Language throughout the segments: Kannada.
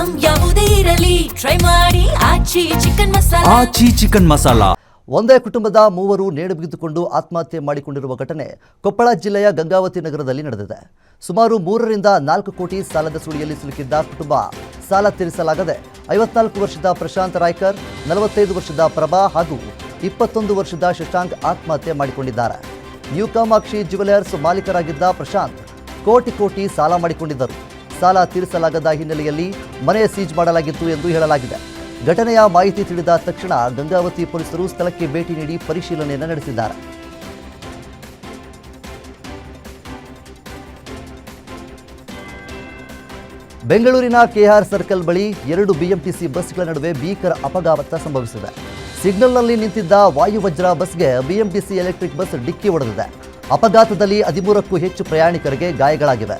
ಐಟಂ ಯಾವುದೇ ಇರಲಿ ಟ್ರೈ ಮಾಡಿ ಆಚಿ ಚಿಕನ್ ಮಸಾಲಾ. ಒಂದೇ ಕುಟುಂಬದ ಮೂವರು ನೇಣು ಬಿಗಿದುಕೊಂಡು ಆತ್ಮಹತ್ಯೆ ಮಾಡಿಕೊಂಡಿರುವ ಘಟನೆ ಕೊಪ್ಪಳ ಜಿಲ್ಲೆಯ ಗಂಗಾವತಿ ನಗರದಲ್ಲಿ ನಡೆದಿದೆ. ಸುಮಾರು 3 ರಿಂದ 4 ಕೋಟಿ ಸಾಲದ ಸುಳಿಯಲ್ಲಿ ಸಿಲುಕಿದ್ದ ಕುಟುಂಬ ಸಾಲ ತೀರಿಸಲಾಗದೆ 54 ವರ್ಷದ ಪ್ರಶಾಂತ್ ರಾಯ್ಕರ್, 45 ವರ್ಷದ ಪ್ರಭಾ ಹಾಗೂ 21 ವರ್ಷದ ಶಶಾಂಕ್ ಆತ್ಮಹತ್ಯೆ ಮಾಡಿಕೊಂಡಿದ್ದಾರೆ. ನ್ಯೂ ಕಾಮಾಕ್ಷಿ ಜ್ಯುವೆಲರ್ಸ್ ಮಾಲೀಕರಾಗಿದ್ದ ಪ್ರಶಾಂತ್ ಕೋಟಿ ಸಾಲ ಮಾಡಿಕೊಂಡಿದ್ದರು. ಸಾಲ ತೀರಿಸಲಾಗದ ಹಿನ್ನೆಲೆಯಲ್ಲಿ ಮನೆ ಸೀಜ್ ಮಾಡಲಾಗಿತ್ತು ಎಂದು ಹೇಳಲಾಗಿದೆ. ಘಟನೆಯ ಮಾಹಿತಿ ತಿಳಿದ ತಕ್ಷಣ ಗಂಗಾವತಿ ಪೊಲೀಸರು ಸ್ಥಳಕ್ಕೆ ಭೇಟಿ ನೀಡಿ ಪರಿಶೀಲನೆಯನ್ನು ನಡೆಸಿದ್ದಾರೆ. ಬೆಂಗಳೂರಿನ ಕೆಆರ್ ಸರ್ಕಲ್ ಬಳಿ 2 ಬಿಎಂಟಿಸಿ ಬಸ್ಗಳ ನಡುವೆ ಭೀಕರ ಅಪಘಾತ ಸಂಭವಿಸಿದೆ. ಸಿಗ್ನಲ್ನಲ್ಲಿ ನಿಂತಿದ್ದ ವಾಯುವಜ್ರ ಬಸ್ಗೆ ಬಿಎಂಟಿಸಿ ಎಲೆಕ್ಟ್ರಿಕ್ ಬಸ್ ಡಿಕ್ಕಿ ಹೊಡೆದಿದೆ. ಅಪಘಾತದಲ್ಲಿ 13ಕ್ಕೂ ಹೆಚ್ಚು ಪ್ರಯಾಣಿಕರಿಗೆ ಗಾಯಗಳಾಗಿವೆ.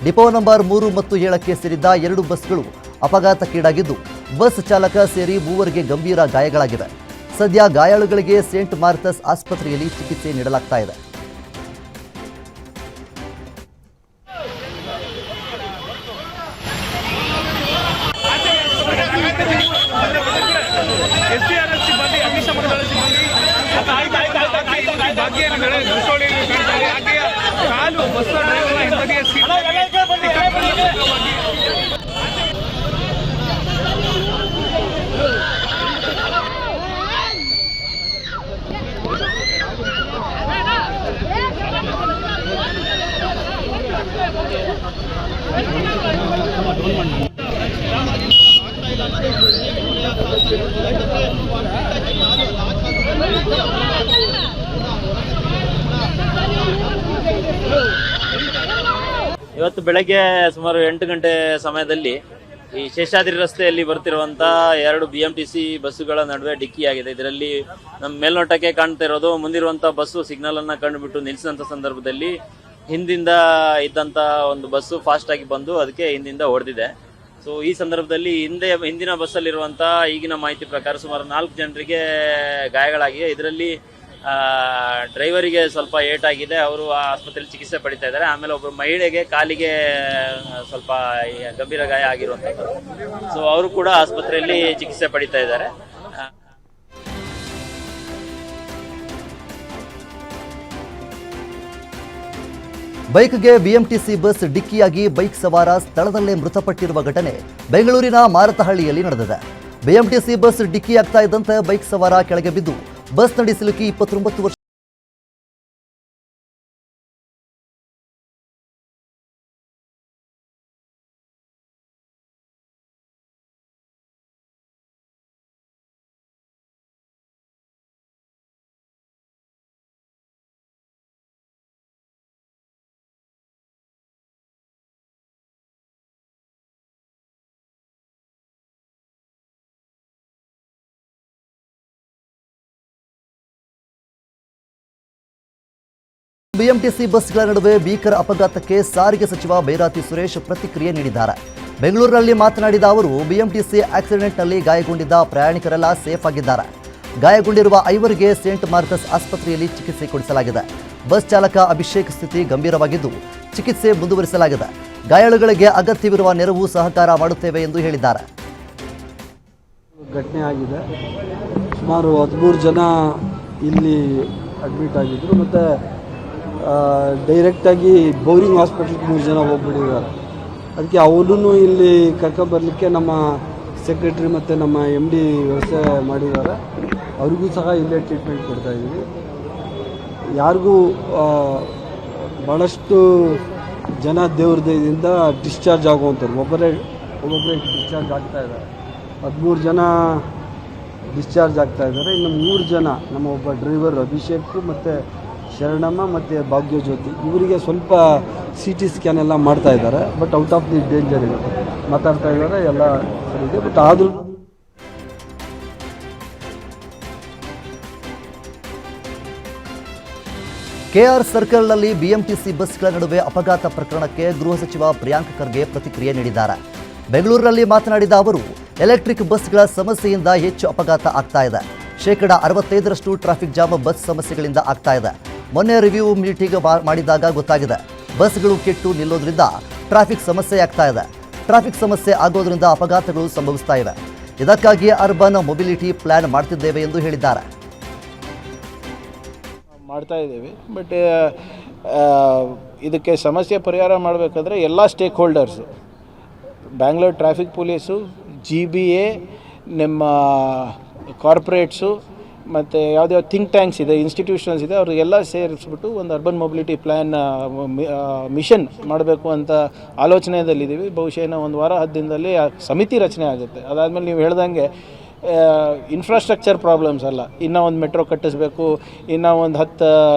ಡಿಪೋ ನಂಬರ್ 3 ಮತ್ತು 7ಕ್ಕೆ ಸೇರಿದ್ದ 2 ಬಸ್ಗಳು ಅಪಘಾತಕ್ಕೀಡಾಗಿದ್ದು ಬಸ್ ಚಾಲಕ ಸೇರಿ 3 ಗಂಭೀರ ಗಾಯಗಳಾಗಿವೆ. ಸದ್ಯ ಗಾಯಾಳುಗಳಿಗೆ ಸೇಂಟ್ ಮಾರ್ಥಸ್ ಆಸ್ಪತ್ರೆಯಲ್ಲಿ ಚಿಕಿತ್ಸೆ ನೀಡಲಾಗ್ತಾ ಇದೆ. ಇವತ್ತು ಬೆಳಗ್ಗೆ ಸುಮಾರು 8 ಗಂಟೆ ಸಮಯದಲ್ಲಿ ಈ ಶೇಷಾದ್ರಿ ರಸ್ತೆಯಲ್ಲಿ ಬರ್ತಿರುವಂತ 2 ಬಿಎಂಟಿಸಿ ಬಸ್ಸುಗಳ ನಡುವೆ ಡಿಕ್ಕಿಯಾಗಿದೆ. ಇದರಲ್ಲಿ ನಮ್ಮ ಮೇಲ್ನೋಟಕ್ಕೆ ಕಾಣ್ತಾ ಇರೋದು ಮುಂದಿರುವಂತ ಬಸ್ಸು ಸಿಗ್ನಲ್ ಅನ್ನ ಕಂಡುಬಿಟ್ಟು ನಿಲ್ಲಿಸಿದಂತ ಸಂದರ್ಭದಲ್ಲಿ ಹಿಂದಿಂದ ಇದ್ದಂತ ಒಂದು ಬಸ್ಸು ಫಾಸ್ಟ್ ಆಗಿ ಬಂದು ಅದಕ್ಕೆ ಹಿಂದಿಂದ ಹೊಡೆದಿದೆ. ಸೊ ಈ ಸಂದರ್ಭದಲ್ಲಿ ಹಿಂದಿನ ಬಸ್ಸಲ್ಲಿರುವಂತ ಈಗಿನ ಮಾಹಿತಿ ಪ್ರಕಾರ ಸುಮಾರು 4 ಜನರಿಗೆ ಗಾಯಗಳಾಗಿವೆ. ಇದರಲ್ಲಿ ಡ್ರೈವರಿಗೆ ಸ್ವಲ್ಪ ಏಟಾಗಿದೆ, ಅವರು ಆಸ್ಪತ್ರೆಯಲ್ಲಿ ಚಿಕಿತ್ಸೆ ಪಡಿತಾ ಇದ್ದಾರೆ. ಆಮೇಲೆ ಒಬ್ಬರು ಮಹಿಳೆಗೆ ಕಾಲಿಗೆ ಸ್ವಲ್ಪ ಗಂಭೀರ ಗಾಯ ಆಗಿರುವಂಥದ್ದು. ಸೊ ಅವರು ಕೂಡ ಆಸ್ಪತ್ರೆಯಲ್ಲಿ ಚಿಕಿತ್ಸೆ ಪಡಿತಾ ಇದ್ದಾರೆ. ಬೈಕ್ಗೆ ಬಿಎಂಟಿಸಿ ಬಸ್ ಡಿಕ್ಕಿಯಾಗಿ ಬೈಕ್ ಸವಾರ ಸ್ಥಳದಲ್ಲೇ ಮೃತಪಟ್ಟಿರುವ ಘಟನೆ ಬೆಂಗಳೂರಿನ ಮಾರತಹಳ್ಳಿಯಲ್ಲಿ ನಡೆದಿದೆ. ಬಿಎಂಟಿಸಿ ಬಸ್ ಡಿಕ್ಕಿಯಾಗ್ತಾ ಇದ್ದಂತೆ ಬೈಕ್ ಸವಾರ ಕೆಳಗೆ ಬಿದ್ದು ಬಸ್ ನಡಿ ಸಿಲುಕಿ 29 ವರ್ಷ ಬಿಎಂಟಿಸಿ ಬಸ್ಗಳ ನಡುವೆ ಭೀಕರ ಅಪಘಾತಕ್ಕೆ ಸಾರಿಗೆ ಸಚಿವ ಬೈರಾತಿ ಸುರೇಶ್ ಪ್ರತಿಕ್ರಿಯೆ ನೀಡಿದ್ದಾರೆ. ಬೆಂಗಳೂರಿನಲ್ಲಿ ಮಾತನಾಡಿದ ಅವರು, ಬಿಎಂಟಿಸಿ ಆಕ್ಸಿಡೆಂಟ್ನಲ್ಲಿ ಗಾಯಗೊಂಡಿದ್ದ ಪ್ರಯಾಣಿಕರೆಲ್ಲ ಸೇಫ್ ಆಗಿದ್ದಾರೆ. ಗಾಯಗೊಂಡಿರುವ 5 ಸೇಂಟ್ ಮಾರ್ಥಸ್ ಆಸ್ಪತ್ರೆಯಲ್ಲಿ ಚಿಕಿತ್ಸೆ ಕೊಡಿಸಲಾಗಿದೆ. ಬಸ್ ಚಾಲಕ ಅಭಿಷೇಕ್ ಸ್ಥಿತಿ ಗಂಭೀರವಾಗಿದ್ದು ಚಿಕಿತ್ಸೆ ಮುಂದುವರಿಸಲಾಗಿದೆ. ಗಾಯಾಳುಗಳಿಗೆ ಅಗತ್ಯವಿರುವ ನೆರವು ಸಹಕಾರ ಮಾಡುತ್ತೇವೆ ಎಂದು ಹೇಳಿದ್ದಾರೆ. ಘಟನೆ ಆಗಿದೆ. ಸುಮಾರು 13 ಜನ ಇಲ್ಲಿ ಅಡ್ಮಿಟ್ ಆಗಿದ್ದರು ಮತ್ತು ಡೈರೆಕ್ಟಾಗಿ ಬೌರಿಂಗ್ ಹಾಸ್ಪಿಟ್ಲಿಗೆ 3 ಜನ ಹೋಗ್ಬಿಟ್ಟಿದ್ದಾರೆ. ಅದಕ್ಕೆ ಅವರೂ ಇಲ್ಲಿ ಕರ್ಕೊಂಬರಲಿಕ್ಕೆ ನಮ್ಮ ಸೆಕ್ರೆಟ್ರಿ ಮತ್ತು ನಮ್ಮ MD ವ್ಯವಸ್ಥೆ ಮಾಡಿದ್ದಾರೆ. ಅವ್ರಿಗೂ ಸಹ ಇಲ್ಲೇ ಟ್ರೀಟ್ಮೆಂಟ್ ಕೊಡ್ತಾಯಿದ್ದೀವಿ. ಯಾರಿಗೂ ಭಾಳಷ್ಟು ಜನ ದೇವ್ರ ದಯದಿಂದ ಡಿಸ್ಚಾರ್ಜ್ ಆಗುವಂಥವ್ರು ಒಬ್ಬೊಬ್ಬರೇ ಡಿಸ್ಚಾರ್ಜ್ ಆಗ್ತಾಯಿದ್ದಾರೆ. 13 ಜನ ಡಿಸ್ಚಾರ್ಜ್ ಆಗ್ತಾಯಿದ್ದಾರೆ. ಇನ್ನು 3 ಜನ ನಮ್ಮ ಒಬ್ಬ ಡ್ರೈವರ್ ಅಭಿಷೇಕ್ ಮತ್ತು ಶರಣಮ್ಮ ಮತ್ತು ಭಾಗ್ಯಜ್ಯೋತಿ ಇವರಿಗೆ ಸ್ವಲ್ಪ CT ಸ್ಕ್ಯಾನ್ ಎಲ್ಲ ಮಾಡ್ತಾ ಇದ್ದಾರೆ. But out of the danger ಇದೆ, ಮಾತಾಡ್ತಾ ಇದ್ದಾರೆ, ಎಲ್ಲ ಸರಿ ಇದೆ. ಬಟ್ ಆದರೂ ಕೆಆರ್ ಸರ್ಕಲ್ನಲ್ಲಿ ಬಿಎಂಟಿಸಿ ಬಸ್ಗಳ ನಡುವೆ ಅಪಘಾತ ಪ್ರಕರಣಕ್ಕೆ ಗೃಹ ಸಚಿವ ಪ್ರಿಯಾಂಕ್ ಖರ್ಗೆ ಪ್ರತಿಕ್ರಿಯೆ ನೀಡಿದ್ದಾರೆ. ಬೆಂಗಳೂರಿನಲ್ಲಿ ಮಾತನಾಡಿದ ಅವರು, ಎಲೆಕ್ಟ್ರಿಕ್ ಬಸ್ಗಳ ಸಮಸ್ಯೆಯಿಂದ ಹೆಚ್ಚು ಅಪಘಾತ ಆಗ್ತಾ ಇದೆ. 65% ಟ್ರಾಫಿಕ್ ಜಾಮ್ ಬಸ್ ಸಮಸ್ಯೆಗಳಿಂದ ಆಗ್ತಾ ಇದೆ. ಮೊನ್ನೆ ರಿವ್ಯೂ ಮೀಟಿಂಗ್ ಮಾಡಿದಾಗ ಗೊತ್ತಾಗಿದೆ, ಬಸ್ಗಳು ಕೆಟ್ಟು ನಿಲ್ಲೋದ್ರಿಂದ ಟ್ರಾಫಿಕ್ ಸಮಸ್ಯೆ ಆಗ್ತಾ ಇದೆ. ಟ್ರಾಫಿಕ್ ಸಮಸ್ಯೆ ಆಗೋದ್ರಿಂದ ಅಪಘಾತಗಳು ಸಂಭವಿಸ್ತಾ ಇವೆ. ಇದಕ್ಕಾಗಿ ಅರ್ಬನ್ ಮೊಬಿಲಿಟಿ ಪ್ಲಾನ್ ಮಾಡ್ತಿದ್ದೇವೆ ಎಂದು ಹೇಳಿದ್ದಾರೆ. ಮಾಡ್ತಾ ಇದ್ದೀವಿ, ಬಟ್ ಇದಕ್ಕೆ ಸಮಸ್ಯೆ ಪರಿಹಾರ ಮಾಡಬೇಕಾದ್ರೆ ಎಲ್ಲ stake holders, Bangalore traffic police, GBA, ನಿಮ್ಮ ಕಾರ್ಪೊರೇಟ್ಸು ಮತ್ತು ಯಾವುದ್ಯಾವ ಥಿಂಕ್ ಟ್ಯಾಂಕ್ಸ್ ಇದೆ, ಇನ್ಸ್ಟಿಟ್ಯೂಷನ್ಸ್ ಇದೆ, ಅವ್ರಿಗೆಲ್ಲ ಸೇರಿಸ್ಬಿಟ್ಟು ಒಂದು ಅರ್ಬನ್ ಮೊಬಿಲಿಟಿ ಪ್ಲ್ಯಾನ್ ಮಿಷನ್ ಮಾಡಬೇಕು ಅಂತ ಆಲೋಚನೆಯಲ್ಲಿದ್ದೀವಿ. ಬಹುಶಃ ಇನ್ನೂ 1 ವಾರ 10 ದಿನದಲ್ಲಿ ಆ ಸಮಿತಿ ರಚನೆ ಆಗುತ್ತೆ. ಅದಾದಮೇಲೆ ನೀವು ಹೇಳ್ದಂಗೆ ಇನ್ಫ್ರಾಸ್ಟ್ರಕ್ಚರ್ ಪ್ರಾಬ್ಲಮ್ಸ್ ಅಲ್ಲ, ಇನ್ನೂ ಒಂದು ಮೆಟ್ರೋ ಕಟ್ಟಿಸ್ಬೇಕು, ಇನ್ನೂ ಒಂದು 10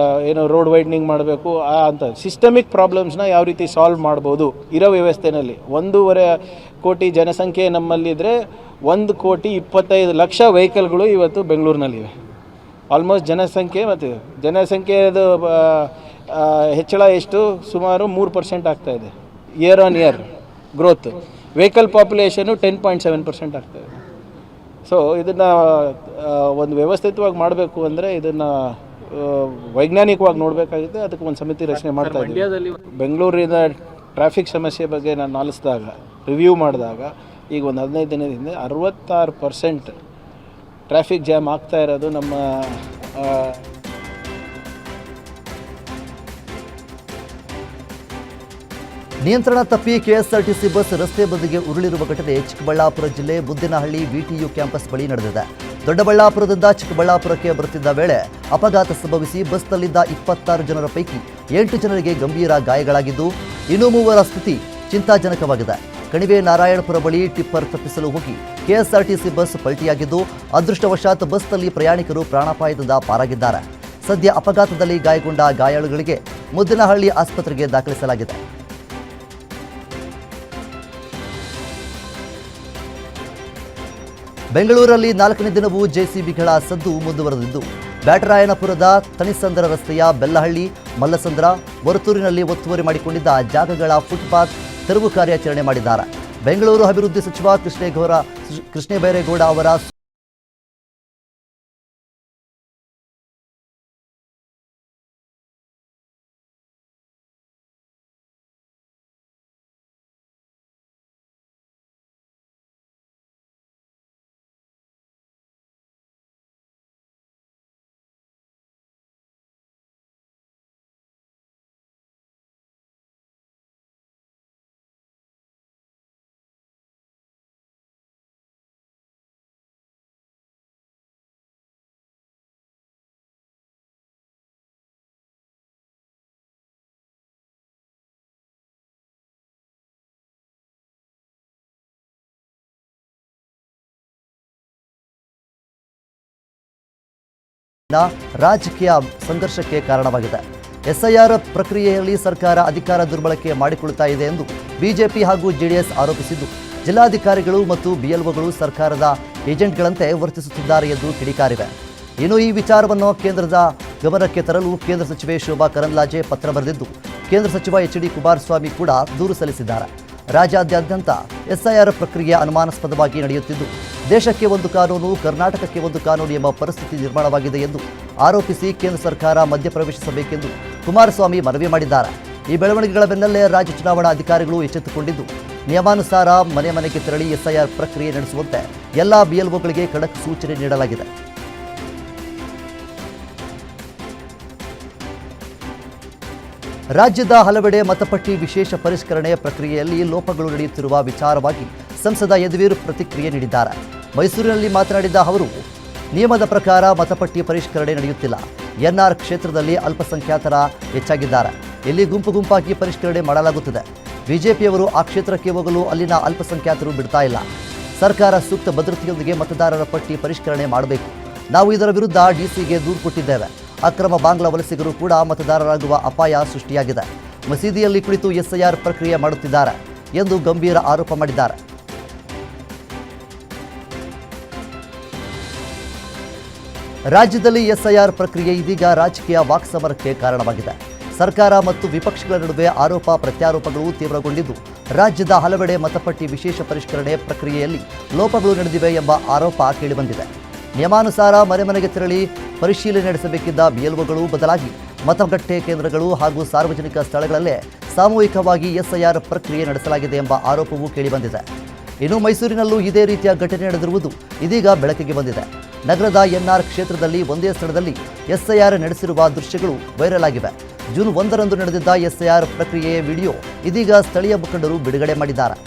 ಏನೋ ರೋಡ್ ವೈಡ್ನಿಂಗ್ ಮಾಡಬೇಕು ಅಂತ ಸಿಸ್ಟಮಿಕ್ ಪ್ರಾಬ್ಲಮ್ಸ್ನ ಯಾವ ರೀತಿ ಸಾಲ್ವ್ ಮಾಡ್ಬೋದು ಇರೋ ವ್ಯವಸ್ಥೆಯಲ್ಲಿ. 1.5 ಕೋಟಿ ಜನಸಂಖ್ಯೆ ನಮ್ಮಲ್ಲಿದ್ದರೆ 1,25,00,000 ವೆಹಿಕಲ್ಗಳು ಇವತ್ತು ಬೆಂಗಳೂರಿನಲ್ಲಿವೆ. ಆಲ್ಮೋಸ್ಟ್ ಜನಸಂಖ್ಯೆ ಮತ್ತು ಜನಸಂಖ್ಯೆದು ಹೆಚ್ಚಳ ಎಷ್ಟು, ಸುಮಾರು 3% ಆಗ್ತಾಯಿದೆ year on year growth. Vehicle population 10.7% ಆಗ್ತಾಯಿದೆ. ಸೊ ಇದನ್ನು ಒಂದು ವ್ಯವಸ್ಥಿತವಾಗಿ ಮಾಡಬೇಕು ಅಂದರೆ ಇದನ್ನು ವೈಜ್ಞಾನಿಕವಾಗಿ ನೋಡಬೇಕಾಗುತ್ತೆ. ಅದಕ್ಕೆ ಒಂದು ಸಮಿತಿ ರಚನೆ ಮಾಡ್ತಾ ಇದ್ದೀವಿ. ಬೆಂಗಳೂರಿನ ಟ್ರಾಫಿಕ್ ಸಮಸ್ಯೆ ಬಗ್ಗೆ ನಾನು ಆಲಿಸಿದಾಗ, ರಿವ್ಯೂ ಮಾಡಿದಾಗ, ಈಗ ಒಂದು 15 ದಿನದಿಂದ 66% ಟ್ರಾಫಿಕ್ ಜಾಮ್ ಆಗ್ತಾ ಇರೋದು ನಮ್ಮ ನಿಯಂತ್ರಣ ತಪ್ಪಿ ಕೆಎಸ್ಆರ್ಟಿಸಿ ಬಸ್ ರಸ್ತೆ ಬದಿಗೆ ಉರುಳಿರುವ ಘಟನೆ ಚಿಕ್ಕಬಳ್ಳಾಪುರ ಜಿಲ್ಲೆ ಮುದ್ದಿನಹಳ್ಳಿ VTU ಕ್ಯಾಂಪಸ್ ಬಳಿ ನಡೆದಿದೆ. ದೊಡ್ಡಬಳ್ಳಾಪುರದಿಂದ ಚಿಕ್ಕಬಳ್ಳಾಪುರಕ್ಕೆ ಬರುತ್ತಿದ್ದ ವೇಳೆ ಅಪಘಾತ ಸಂಭವಿಸಿ ಬಸ್ನಲ್ಲಿದ್ದ 26 ಜನರ ಪೈಕಿ 8 ಜನರಿಗೆ ಗಂಭೀರ ಗಾಯಗಳಾಗಿದ್ದು, ಇನ್ನೂ 3 ಸ್ಥಿತಿ ಚಿಂತಾಜನಕವಾಗಿದೆ. ಕಣಿವೆ ನಾರಾಯಣಪುರ ಬಳಿ ಟಿಪ್ಪರ್ ತಪ್ಪಿಸಲು ಹೋಗಿ ಕೆಎಸ್ಆರ್ಟಿಸಿ ಬಸ್ ಪಲ್ಟಿಯಾಗಿದ್ದು, ಅದೃಷ್ಟವಶಾತ್ ಬಸ್ನಲ್ಲಿ ಪ್ರಯಾಣಿಕರು ಪ್ರಾಣಾಪಾಯದಿಂದ ಪಾರಾಗಿದ್ದಾರೆ. ಸದ್ಯ ಅಪಘಾತದಲ್ಲಿ ಗಾಯಗೊಂಡ ಗಾಯಾಳುಗಳಿಗೆ ಮುದ್ದಿನಹಳ್ಳಿ ಆಸ್ಪತ್ರೆಗೆ ದಾಖಲಿಸಲಾಗಿದೆ. ಬೆಂಗಳೂರಲ್ಲಿ 4ನೇ ದಿನವೂ ಜೆಸಿಬಿಗಳ ಸದ್ದು ಮುಂದುವರೆದಿದ್ದು, ಬ್ಯಾಟರಾಯನಪುರದ ತಣಿಸಂದ್ರ ರಸ್ತೆಯ ಬೆಲ್ಲಹಳ್ಳಿ, ಮಲ್ಲಸಂದ್ರ, ವರತೂರಿನಲ್ಲಿ ಒತ್ತುವರಿ ಮಾಡಿಕೊಂಡಿದ್ದ ಜಾಗಗಳ ಫುಟ್ಪಾತ್ ತೆರವು ಕಾರ್ಯಾಚರಣೆ ಮಾಡಿದ್ದಾರೆ. ಬೆಂಗಳೂರು ಅಭಿವೃದ್ಧಿ ಸಚಿವ ಕೃಷ್ಣಬೈರೇಗೌಡ ಅವರ ರಾಜಕೀಯ ಸಂಘರ್ಷಕ್ಕೆ ಕಾರಣವಾಗಿದೆ. ಎಸ್ಐಆರ್ ಪ್ರಕ್ರಿಯೆಯಲ್ಲಿ ಸರ್ಕಾರ ಅಧಿಕಾರ ದುರ್ಬಳಕೆ ಮಾಡಿಕೊಳ್ಳುತ್ತಾ ಇದೆ ಎಂದು ಬಿಜೆಪಿ ಹಾಗೂ ಜೆಡಿಎಸ್ ಆರೋಪಿಸಿದ್ದು, ಜಿಲ್ಲಾಧಿಕಾರಿಗಳು ಮತ್ತು ಬಿಎಲ್ಒಗಳು ಸರ್ಕಾರದ ಏಜೆಂಟ್ಗಳಂತೆ ವರ್ತಿಸುತ್ತಿದ್ದಾರೆ ಎಂದು ಕಿಡಿಕಾರಿವೆ. ಇನ್ನು ಈ ವಿಚಾರವನ್ನು ಕೇಂದ್ರದ ಗಮನಕ್ಕೆ ತರಲು ಕೇಂದ್ರ ಸಚಿವೆ ಶೋಭಾ ಕರಂದ್ಲಾಜೆ ಪತ್ರ ಬರೆದಿದ್ದು, ಕೇಂದ್ರ ಸಚಿವ HD ಕುಮಾರಸ್ವಾಮಿ ಕೂಡ ದೂರು ಸಲ್ಲಿಸಿದ್ದಾರೆ. ರಾಜ್ಯಾದ್ಯಂತ ಎಸ್ಐಆರ್ ಪ್ರಕ್ರಿಯೆ ಅನುಮಾನಾಸ್ಪದವಾಗಿ ನಡೆಯುತ್ತಿದ್ದು, ದೇಶಕ್ಕೆ ಒಂದು ಕಾನೂನು, ಕರ್ನಾಟಕಕ್ಕೆ ಒಂದು ಕಾನೂನು ಎಂಬ ಪರಿಸ್ಥಿತಿ ನಿರ್ಮಾಣವಾಗಿದೆ ಎಂದು ಆರೋಪಿಸಿ ಕೇಂದ್ರ ಸರ್ಕಾರ ಮಧ್ಯಪ್ರವೇಶಿಸಬೇಕೆಂದು ಕುಮಾರಸ್ವಾಮಿ ಮನವಿ ಮಾಡಿದ್ದಾರೆ. ಈ ಬೆಳವಣಿಗೆಗಳ ಬೆನ್ನಲ್ಲೇ ರಾಜ್ಯ ಚುನಾವಣಾ ಅಧಿಕಾರಿಗಳು ಎಚ್ಚೆತ್ತುಕೊಂಡಿದ್ದು, ನಿಯಮಾನುಸಾರ ಮನೆ ಮನೆಗೆ ತೆರಳಿ ಎಸ್ಐಆರ್ ಪ್ರಕ್ರಿಯೆ ನಡೆಸುವಂತೆ ಎಲ್ಲ ಬಿಎಲ್ಒಗಳಿಗೆ ಖಡಕ್ ಸೂಚನೆ ನೀಡಲಾಗಿದೆ. ರಾಜ್ಯದ ಹಲವೆಡೆ ಮತಪಟ್ಟಿ ವಿಶೇಷ ಪರಿಷ್ಕರಣೆ ಪ್ರಕ್ರಿಯೆಯಲ್ಲಿ ಲೋಪಗಳು ನಡೆಯುತ್ತಿರುವ ವಿಚಾರವಾಗಿ ಸಂಸದ ಯದುವೀರ್ ಪ್ರತಿಕ್ರಿಯೆ ನೀಡಿದ್ದಾರೆ. ಮೈಸೂರಿನಲ್ಲಿ ಮಾತನಾಡಿದ ಅವರು, ನಿಯಮದ ಪ್ರಕಾರ ಮತಪಟ್ಟಿ ಪರಿಷ್ಕರಣೆ ನಡೆಯುತ್ತಿಲ್ಲ. NR ಕ್ಷೇತ್ರದಲ್ಲಿ ಅಲ್ಪಸಂಖ್ಯಾತರ ಹೆಚ್ಚಾಗಿದ್ದಾರೆ. ಇಲ್ಲಿ ಗುಂಪು ಗುಂಪಾಗಿ ಪರಿಷ್ಕರಣೆ ಮಾಡಲಾಗುತ್ತಿದೆ. ಬಿಜೆಪಿಯವರು ಆ ಕ್ಷೇತ್ರಕ್ಕೆ ಹೋಗಲು ಅಲ್ಲಿನ ಅಲ್ಪಸಂಖ್ಯಾತರು ಬಿಡ್ತಾ ಇಲ್ಲ. ಸರ್ಕಾರ ಸೂಕ್ತ ಭದ್ರತೆಯೊಂದಿಗೆ ಮತದಾರರ ಪಟ್ಟಿ ಪರಿಷ್ಕರಣೆ ಮಾಡಬೇಕು. ನಾವು ಇದರ ವಿರುದ್ಧ DCಗೆ ದೂರು ಕೊಟ್ಟಿದ್ದೇವೆ. ಅಕ್ರಮ ಬಾಂಗ್ಲಾ ವಲಸಿಗರು ಕೂಡ ಮತದಾರರಾಗುವ ಅಪಾಯ ಸೃಷ್ಟಿಯಾಗಿದೆ. ಮಸೀದಿಯಲ್ಲಿ ಕುಳಿತು ಎಸ್ಐಆರ್ ಪ್ರಕ್ರಿಯೆ ಮಾಡುತ್ತಿದ್ದಾರೆ ಎಂದು ಗಂಭೀರ ಆರೋಪ ಮಾಡಿದ್ದಾರೆ. ರಾಜ್ಯದಲ್ಲಿ ಎಸ್ಐಆರ್ ಪ್ರಕ್ರಿಯೆ ಇದೀಗ ರಾಜಕೀಯ ವಾಕ್ಸಮರಕ್ಕೆ ಕಾರಣವಾಗಿದೆ. ಸರ್ಕಾರ ಮತ್ತು ವಿಪಕ್ಷಗಳ ನಡುವೆ ಆರೋಪ ಪ್ರತ್ಯಾರೋಪಗಳು ತೀವ್ರಗೊಂಡಿದ್ದು, ರಾಜ್ಯದ ಹಲವೆಡೆ ಮತಪಟ್ಟಿ ವಿಶೇಷ ಪರಿಷ್ಕರಣೆ ಪ್ರಕ್ರಿಯೆಯಲ್ಲಿ ಲೋಪಗಳು ನಡೆದಿವೆ ಎಂಬ ಆರೋಪ ಕೇಳಿಬಂದಿದೆ. ನಿಯಮಾನುಸಾರ ಮನೆ ಮನೆಗೆ ತೆರಳಿ ಪರಿಶೀಲನೆ ನಡೆಸಬೇಕಿದ್ದ ಬಿಎಲ್ಒಗಳು ಬದಲಾಗಿ ಮತಗಟ್ಟೆ ಕೇಂದ್ರಗಳು ಹಾಗೂ ಸಾರ್ವಜನಿಕ ಸ್ಥಳಗಳಲ್ಲೇ ಸಾಮೂಹಿಕವಾಗಿ ಎಸ್ಐಆರ್ ಪ್ರಕ್ರಿಯೆ ನಡೆಸಲಾಗಿದೆ ಎಂಬ ಆರೋಪವೂ ಕೇಳಿಬಂದಿದೆ. ಇನ್ನು ಮೈಸೂರಿನಲ್ಲೂ ಇದೇ ರೀತಿಯ ಘಟನೆ ನಡೆದಿರುವುದು ಇದೀಗ ಬೆಳಕಿಗೆ ಬಂದಿದೆ. ನಗರದ ಎನ್ಆರ್ ಕ್ಷೇತ್ರದಲ್ಲಿ ಒಂದೇ ಸ್ಥಳದಲ್ಲಿ ಎಸ್ಐಆರ್ ನಡೆಸಿರುವ ದೃಶ್ಯಗಳು ವೈರಲ್ ಆಗಿವೆ. ಜೂನ್ 1ರಂದು ನಡೆದಿದ್ದ ಎಸ್ಐಆರ್ ಪ್ರಕ್ರಿಯೆಯ ವಿಡಿಯೋ ಇದೀಗ ಸ್ಥಳೀಯ ಮುಖಂಡರು ಬಿಡುಗಡೆ ಮಾಡಿದ್ದಾರೆ.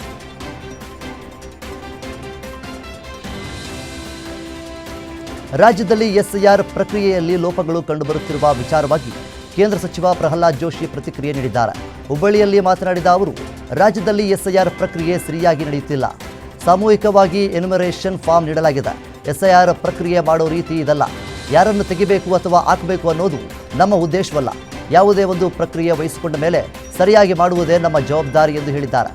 ರಾಜ್ಯದಲ್ಲಿ ಎಸ್ಐಆರ್ ಪ್ರಕ್ರಿಯೆಯಲ್ಲಿ ಲೋಪಗಳು ಕಂಡುಬರುತ್ತಿರುವ ವಿಚಾರವಾಗಿ ಕೇಂದ್ರ ಸಚಿವ ಪ್ರಹ್ಲಾದ್ ಜೋಶಿ ಪ್ರತಿಕ್ರಿಯೆ ನೀಡಿದ್ದಾರೆ. ಹುಬ್ಬಳ್ಳಿಯಲ್ಲಿ ಮಾತನಾಡಿದ ಅವರು, ರಾಜ್ಯದಲ್ಲಿ ಎಸ್ಐಆರ್ ಪ್ರಕ್ರಿಯೆ ಸರಿಯಾಗಿ ನಡೆಯುತ್ತಿಲ್ಲ. ಸಾಮೂಹಿಕವಾಗಿ ಎನ್ಯುಮರೇಷನ್ ಫಾರ್ಮ್ ನೀಡಲಾಗಿದೆ. ಎಸ್ಐಆರ್ ಪ್ರಕ್ರಿಯೆ ಮಾಡೋ ರೀತಿ ಇದಲ್ಲ. ಯಾರನ್ನು ತೆಗಿಬೇಕು ಅಥವಾ ಹಾಕಬೇಕು ಅನ್ನೋದು ನಮ್ಮ ಉದ್ದೇಶವಲ್ಲ. ಯಾವುದೇ ಒಂದು ಪ್ರಕ್ರಿಯೆ ವಹಿಸಿಕೊಂಡ ಮೇಲೆ ಸರಿಯಾಗಿ ಮಾಡುವುದೇ ನಮ್ಮ ಜವಾಬ್ದಾರಿ ಎಂದು ಹೇಳಿದ್ದಾರೆ.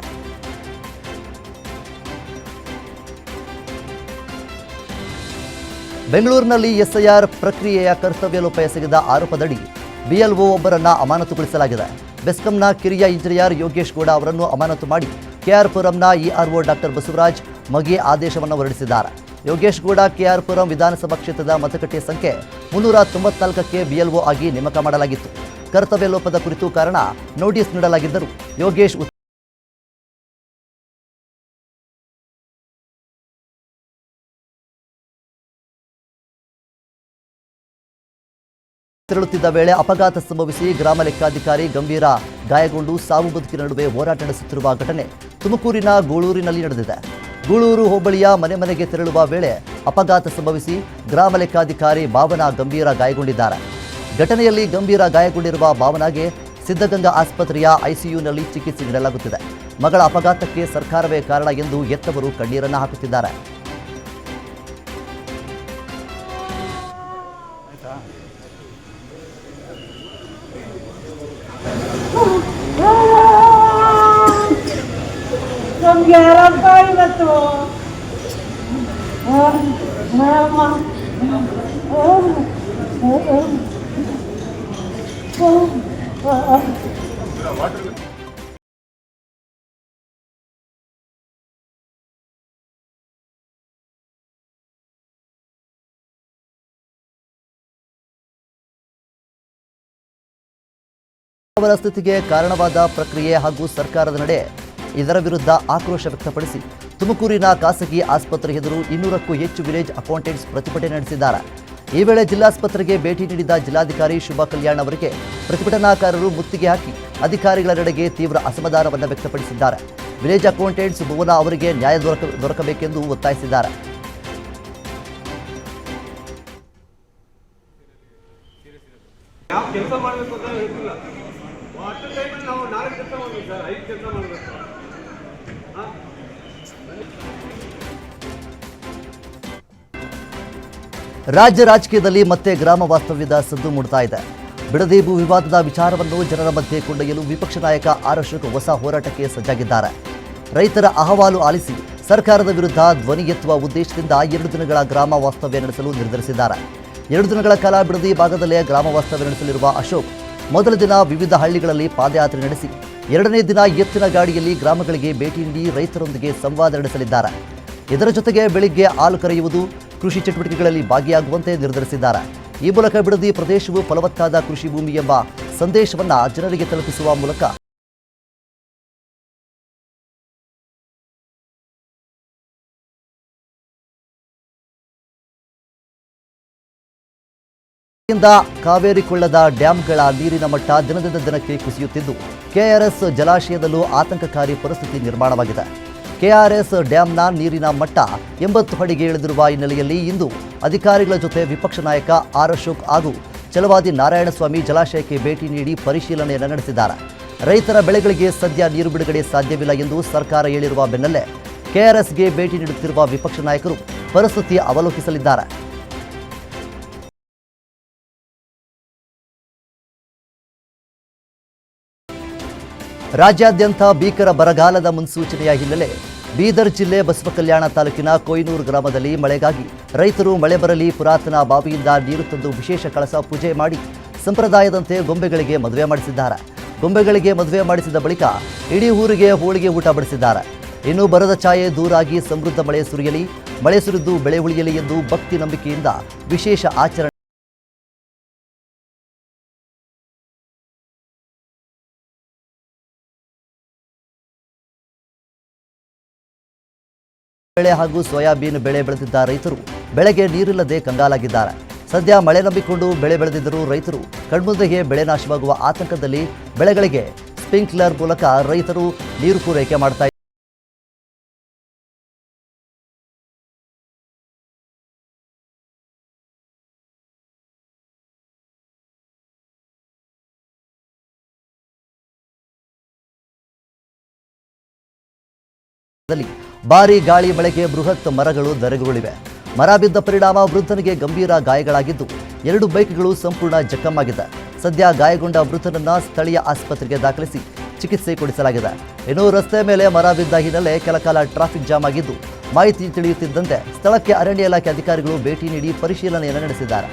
ಬೆಂಗಳೂರಿನಲ್ಲಿ ಎಸ್ಐಆರ್ ಪ್ರಕ್ರಿಯೆಯ ಕರ್ತವ್ಯ ಲೋಪ ಎಸಗಿದ ಆರೋಪದಡಿ ಬಿಎಲ್ಒ ಒಬ್ಬರನ್ನ ಅಮಾನತುಗೊಳಿಸಲಾಗಿದೆ. ಬೆಸ್ಕಾಂನ ಕಿರಿಯ ಇಂಜಿನಿಯರ್ ಯೋಗೇಶ್ ಗೌಡ ಅವರನ್ನು ಅಮಾನತು ಮಾಡಿ ಕೆಆರ್ ಪುರಂನ ಇಆರ್ಒ ಡಾಕ್ಟರ್ ಬಸವರಾಜ್ ಮಗಿ ಆದೇಶವನ್ನು ಹೊರಡಿಸಿದ್ದಾರೆ. ಯೋಗೇಶ್ ಗೌಡ ಕೆಆರ್ ಪುರಂ ವಿಧಾನಸಭಾ ಕ್ಷೇತ್ರದ ಮತಗಟ್ಟೆ ಸಂಖ್ಯೆ 394ಕ್ಕೆ ಬಿಎಲ್ಒ ಆಗಿ ನೇಮಕ ಮಾಡಲಾಗಿತ್ತು. ಕರ್ತವ್ಯ ಲೋಪದ ಕುರಿತು ಕಾರಣ ನೋಟಿಸ್ ನೀಡಲಾಗಿದ್ದರೂ ಯೋಗೇಶ್ ತೆರಳುತ್ತಿದ್ದ ವೇಳೆ ಅಪಘಾತ ಸಂಭವಿಸಿ ಗ್ರಾಮ ಲೆಕ್ಕಾಧಿಕಾರಿ ಗಂಭೀರ ಗಾಯಗೊಂಡು ಸಾವು ಬದುಕಿನ ನಡುವೆ ಹೋರಾಟ ನಡೆಸುತ್ತಿರುವ ಘಟನೆ ತುಮಕೂರಿನ ಗೂಳೂರಿನಲ್ಲಿ ನಡೆದಿದೆ. ಗೂಳೂರು ಹೋಬಳಿಯ ಮನೆಗೆ ತೆರಳುವ ವೇಳೆ ಅಪಘಾತ ಸಂಭವಿಸಿ ಗ್ರಾಮ ಲೆಕ್ಕಾಧಿಕಾರಿ ಭಾವನಾ ಗಂಭೀರ ಗಾಯಗೊಂಡಿದ್ದಾರೆ. ಘಟನೆಯಲ್ಲಿ ಗಂಭೀರ ಗಾಯಗೊಂಡಿರುವ ಭಾವನಾಗೆ ಸಿದ್ಧಗಂಗಾ ಆಸ್ಪತ್ರೆಯ ಐಸಿಯುನಲ್ಲಿ ಚಿಕಿತ್ಸೆ ನೀಡಲಾಗುತ್ತಿದೆ. ಮಗಳ ಅಪಘಾತಕ್ಕೆ ಸರ್ಕಾರವೇ ಕಾರಣ ಎಂದು ಎತ್ತವರು ಕಣ್ಣೀರನ್ನು ಹಾಕುತ್ತಿದ್ದಾರೆ. ನಮ್ಗೆ ಯಾರಪ್ಪ ಇವತ್ತು ಅವರ ಸ್ಥಿತಿಗೆ ಕಾರಣವಾದ ಪ್ರಕ್ರಿಯೆ ಹಾಗೂ ಸರ್ಕಾರದ ನಡೆ ಇದರ ವಿರುದ್ಧ ಆಕ್ರೋಶ ವ್ಯಕ್ತಪಡಿಸಿ ತುಮಕೂರಿನ ಖಾಸಗಿ ಆಸ್ಪತ್ರೆ ಎದುರು 200ಕ್ಕೂ ಹೆಚ್ಚು ವಿಲೇಜ್ ಅಕೌಂಟೆಂಟ್ಸ್ ಪ್ರತಿಭಟನೆ ನಡೆಸಿದ್ದಾರೆ. ಈ ವೇಳೆ ಜಿಲ್ಲಾಸ್ಪತ್ರೆಗೆ ಭೇಟಿ ನೀಡಿದ ಜಿಲ್ಲಾಧಿಕಾರಿ ಶುಭಾ ಕಲ್ಯಾಣ್ ಅವರಿಗೆ ಪ್ರತಿಭಟನಾಕಾರರು ಮುತ್ತಿಗೆ ಹಾಕಿ ಅಧಿಕಾರಿಗಳ ನಡೆಗೆ ತೀವ್ರ ಅಸಮಾಧಾನವನ್ನು ವ್ಯಕ್ತಪಡಿಸಿದ್ದಾರೆ. ವಿಲೇಜ್ ಅಕೌಂಟೆಂಟ್ಸ್ ಭುವನ ಅವರಿಗೆ ನ್ಯಾಯ ದೊರಕಬೇಕೆಂದು ಒತ್ತಾಯಿಸಿದ್ದಾರೆ. ರಾಜ್ಯ ರಾಜಕೀಯದಲ್ಲಿ ಮತ್ತೆ ಗ್ರಾಮ ವಾಸ್ತವ್ಯದ ಸದ್ದು ಮೂಡ್ತಾ ಇದೆ. ಬಿಡದಿ ಭೂ ವಿವಾದದ ವಿಚಾರವನ್ನು ಜನರ ಮಧ್ಯೆ ಕೊಂಡೊಯ್ಯಲು ವಿಪಕ್ಷ ನಾಯಕ ಆರ್ ಅಶೋಕ್ ಹೊಸ ಹೋರಾಟಕ್ಕೆ ಸಜ್ಜಾಗಿದ್ದಾರೆ. ರೈತರ ಅಹವಾಲು ಆಲಿಸಿ ಸರ್ಕಾರದ ವಿರುದ್ಧ ಧ್ವನಿ ಎತ್ತುವ ಉದ್ದೇಶದಿಂದ 2 ದಿನಗಳ ಗ್ರಾಮ ವಾಸ್ತವ್ಯ ನಡೆಸಲು ನಿರ್ಧರಿಸಿದ್ದಾರೆ. 2 ದಿನಗಳ ಕಾಲ ಬಿಡದಿ ಭಾಗದಲ್ಲೇ ಗ್ರಾಮ ವಾಸ್ತವ್ಯ ನಡೆಸಲಿರುವ ಅಶೋಕ್ ಮೊದಲ ದಿನ ವಿವಿಧ ಹಳ್ಳಿಗಳಲ್ಲಿ ಪಾದಯಾತ್ರೆ ನಡೆಸಿ 2ನೇ ದಿನ ಎತ್ತಿನ ಗಾಡಿಯಲ್ಲಿ ಗ್ರಾಮಗಳಿಗೆ ಭೇಟಿ ನೀಡಿ ರೈತರೊಂದಿಗೆ ಸಂವಾದ ನಡೆಸಲಿದ್ದಾರೆ. ಇದರ ಜೊತೆಗೆ ಬೆಳಿಗ್ಗೆ ಹಾಲು ಕರೆಯುವುದು, ಕೃಷಿ ಚಟುವಟಿಕೆಗಳಲ್ಲಿ ಭಾಗಿಯಾಗುವಂತೆ ನಿರ್ಧರಿಸಿದ್ದಾರೆ. ಈ ಮೂಲಕ ಬಿಡದಿ ಪ್ರದೇಶವು ಫಲವತ್ತಾದ ಕೃಷಿ ಭೂಮಿ ಎಂಬ ಸಂದೇಶವನ್ನು ಜನರಿಗೆ ತಲುಪಿಸುವ ಮೂಲಕ ಕಾವೇರಿ ಕೊಳ್ಳದ ಡ್ಯಾಂಗಳ ನೀರಿನ ಮಟ್ಟ ದಿನದಿಂದ ದಿನಕ್ಕೆ ಕುಸಿಯುತ್ತಿದ್ದು ಕೆಆರ್ಎಸ್ ಜಲಾಶಯದಲ್ಲೂ ಆತಂಕಕಾರಿ ಪರಿಸ್ಥಿತಿ ನಿರ್ಮಾಣವಾಗಿದೆ. ಕೆಆರ್ಎಸ್ ಡ್ಯಾಂನ ನೀರಿನ ಮಟ್ಟ 80 ಅಡಿಗೆ ಇಳಿದಿರುವ ಹಿನ್ನೆಲೆಯಲ್ಲಿ ಇಂದು ಅಧಿಕಾರಿಗಳ ಜೊತೆ ವಿಪಕ್ಷ ನಾಯಕ ಆರ್ ಅಶೋಕ್ ಹಾಗೂ ಛಲವಾದಿ ನಾರಾಯಣಸ್ವಾಮಿ ಜಲಾಶಯಕ್ಕೆ ಭೇಟಿ ನೀಡಿ ಪರಿಶೀಲನೆಯನ್ನು ನಡೆಸಿದ್ದಾರೆ. ರೈತರ ಬೆಳೆಗಳಿಗೆ ಸದ್ಯ ನೀರು ಬಿಡುಗಡೆ ಸಾಧ್ಯವಿಲ್ಲ ಎಂದು ಸರ್ಕಾರ ಹೇಳಿರುವ ಬೆನ್ನಲ್ಲೇ ಕೆಆರ್ಎಸ್ಗೆ ಭೇಟಿ ನೀಡುತ್ತಿರುವ ವಿಪಕ್ಷ ನಾಯಕರು ಪರಿಸ್ಥಿತಿ ಅವಲೋಕಿಸಲಿದ್ದಾರೆ. ರಾಜ್ಯಾದ್ಯಂತ ಭೀಕರ ಬರಗಾಲದ ಮುನ್ಸೂಚನೆಯ ಹಿನ್ನೆಲೆ ಬೀದರ್ ಜಿಲ್ಲೆ ಬಸವಕಲ್ಯಾಣ ತಾಲೂಕಿನ ಕೊಯ್ನೂರು ಗ್ರಾಮದಲ್ಲಿ ಮಳೆಗಾಗಿ ರೈತರು ಮಳೆ ಬರಲಿ ಪುರಾತನ ಬಾವಿಯಿಂದ ನೀರು ತಂದು ವಿಶೇಷ ಕಳಸ ಪೂಜೆ ಮಾಡಿ ಸಂಪ್ರದಾಯದಂತೆ ಗೊಂಬೆಗಳಿಗೆ ಮದುವೆ ಮಾಡಿಸಿದ್ದಾರೆ. ಗೊಂಬೆಗಳಿಗೆ ಮದುವೆ ಮಾಡಿಸಿದ ಬಳಿಕ ಇಡೀ ಊರಿಗೆ ಹೋಳಿಗೆ ಊಟ ಬಡಿಸಿದ್ದಾರೆ. ಇನ್ನು ಬರದ ಛಾಯೆ ದೂರಾಗಿ ಸಮೃದ್ಧ ಮಳೆ ಸುರಿಯಲಿ, ಮಳೆ ಸುರಿದು ಬೆಳೆ ಉಳಿಯಲಿ ಎಂದು ಭಕ್ತಿ ನಂಬಿಕೆಯಿಂದ ವಿಶೇಷ ಆಚರಣೆ ಬೆಳೆ ಹಾಗೂ ಸೋಯಾಬೀನ್ ಬೆಳೆ ಬೆಳೆದಿದ್ದ ರೈತರು ಬೆಳೆಗೆ ನೀರಿಲ್ಲದೆ ಕಂಗಾಲಾಗಿದ್ದಾರೆ. ಸದ್ಯ ಮಳೆ ನಂಬಿಕೊಂಡು ಬೆಳೆ ಬೆಳೆದಿದ್ದರೂ ರೈತರು ಕಣ್ಮುಂದೆಯೇ ಬೆಳೆ ನಾಶವಾಗುವ ಆತಂಕದಲ್ಲಿ ಬೆಳೆಗಳಿಗೆ ಸ್ಪ್ರಿಂಕ್ಲರ್ ಮೂಲಕ ರೈತರು ನೀರು ಪೂರೈಕೆ ಮಾಡ್ತಾ ಇದ್ದಾರೆ. ಭಾರೀ ಗಾಳಿ ಮಳೆಗೆ ಬೃಹತ್ ಮರಗಳು ಧರೆಗುರುಳಿವೆ. ಮರ ಬಿದ್ದ ಪರಿಣಾಮ ವೃದ್ಧನಿಗೆ ಗಂಭೀರ ಗಾಯಗಳಾಗಿದ್ದು 2 ಬೈಕ್ಗಳು ಸಂಪೂರ್ಣ ಜಖಮ್ಮಾಗಿದೆ. ಸದ್ಯ ಗಾಯಗೊಂಡ ವೃದ್ಧನನ್ನ ಸ್ಥಳೀಯ ಆಸ್ಪತ್ರೆಗೆ ದಾಖಲಿಸಿ ಚಿಕಿತ್ಸೆ ಕೊಡಿಸಲಾಗಿದೆ. ಇನ್ನು ರಸ್ತೆ ಮೇಲೆ ಮರ ಬಿದ್ದ ಹಿನ್ನೆಲೆ ಕೆಲಕಾಲ ಟ್ರಾಫಿಕ್ ಜಾಮ್ ಆಗಿದ್ದು, ಮಾಹಿತಿ ತಿಳಿಯುತ್ತಿದ್ದಂತೆ ಸ್ಥಳಕ್ಕೆ ಅರಣ್ಯ ಇಲಾಖೆ ಅಧಿಕಾರಿಗಳು ಭೇಟಿ ನೀಡಿ ಪರಿಶೀಲನೆಯನ್ನು ನಡೆಸಿದ್ದಾರೆ.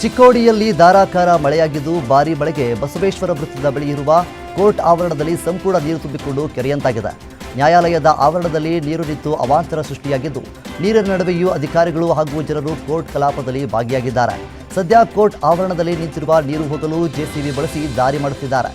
ಚಿಕ್ಕೋಡಿಯಲ್ಲಿ ಧಾರಾಕಾರ ಮಳೆಯಾಗಿದ್ದು, ಭಾರೀ ಮಳೆಗೆ ಬಸವೇಶ್ವರ ವೃತ್ತದ ಬಳಿ ಇರುವ ಕೋರ್ಟ್ ಆವರಣದಲ್ಲಿ ಸಂಪೂರ್ಣ ನೀರು ತುಂಬಿಕೊಂಡು ಕೆರೆಯಂತಾಗಿದೆ. ನ್ಯಾಯಾಲಯದ ಆವರಣದಲ್ಲಿ ನೀರು ನಿಂತು ಅವಾಂತರ ಸೃಷ್ಟಿಯಾಗಿದ್ದು, ನೀರಿನ ನಡುವೆಯೂ ಅಧಿಕಾರಿಗಳು ಹಾಗೂ ಜನರು ಕೋರ್ಟ್ ಕಲಾಪದಲ್ಲಿ ಭಾಗಿಯಾಗಿದ್ದಾರೆ. ಸದ್ಯ ಕೋರ್ಟ್ ಆವರಣದಲ್ಲಿ ನಿಂತಿರುವ ನೀರು ಹೋಗಲು ಜೆಸಿಬಿ ಬಳಸಿ ದಾರಿ ಮಾಡುತ್ತಿದ್ದಾರೆ.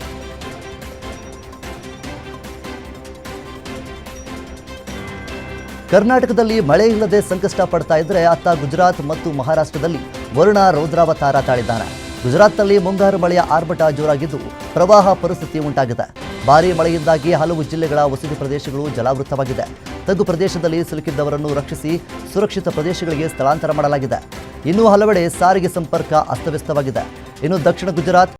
ಕರ್ನಾಟಕದಲ್ಲಿ ಮಳೆ ಇಲ್ಲದೆ ಸಂಕಷ್ಟ ಪಡ್ತಾ ಇದ್ರೆ ಅತ್ತ ಗುಜರಾತ್ ಮತ್ತು ಮಹಾರಾಷ್ಟ್ರದಲ್ಲಿ ವರುಣ ರೌದ್ರಾವತಾರ ತಾಳಿದ್ದಾನೆ. ಗುಜರಾತ್ನಲ್ಲಿ ಮುಂಗಾರು ಮಳೆಯ ಆರ್ಭಟ ಜೋರಾಗಿದ್ದು ಪ್ರವಾಹ ಪರಿಸ್ಥಿತಿ ಉಂಟಾಗಿದೆ. ಭಾರೀ ಮಳೆಯಿಂದಾಗಿ ಹಲವು ಜಿಲ್ಲೆಗಳ ವಸತಿ ಪ್ರದೇಶಗಳು ಜಲಾವೃತವಾಗಿದೆ. ತಗ್ಗು ಪ್ರದೇಶದಲ್ಲಿ ಸಿಲುಕಿದ್ದವರನ್ನು ರಕ್ಷಿಸಿ ಸುರಕ್ಷಿತ ಪ್ರದೇಶಗಳಿಗೆ ಸ್ಥಳಾಂತರ ಮಾಡಲಾಗಿದೆ. ಇನ್ನೂ ಹಲವೆಡೆ ಸಾರಿಗೆ ಸಂಪರ್ಕ ಅಸ್ತವ್ಯಸ್ತವಾಗಿದೆ. ಇನ್ನು ದಕ್ಷಿಣ ಗುಜರಾತ್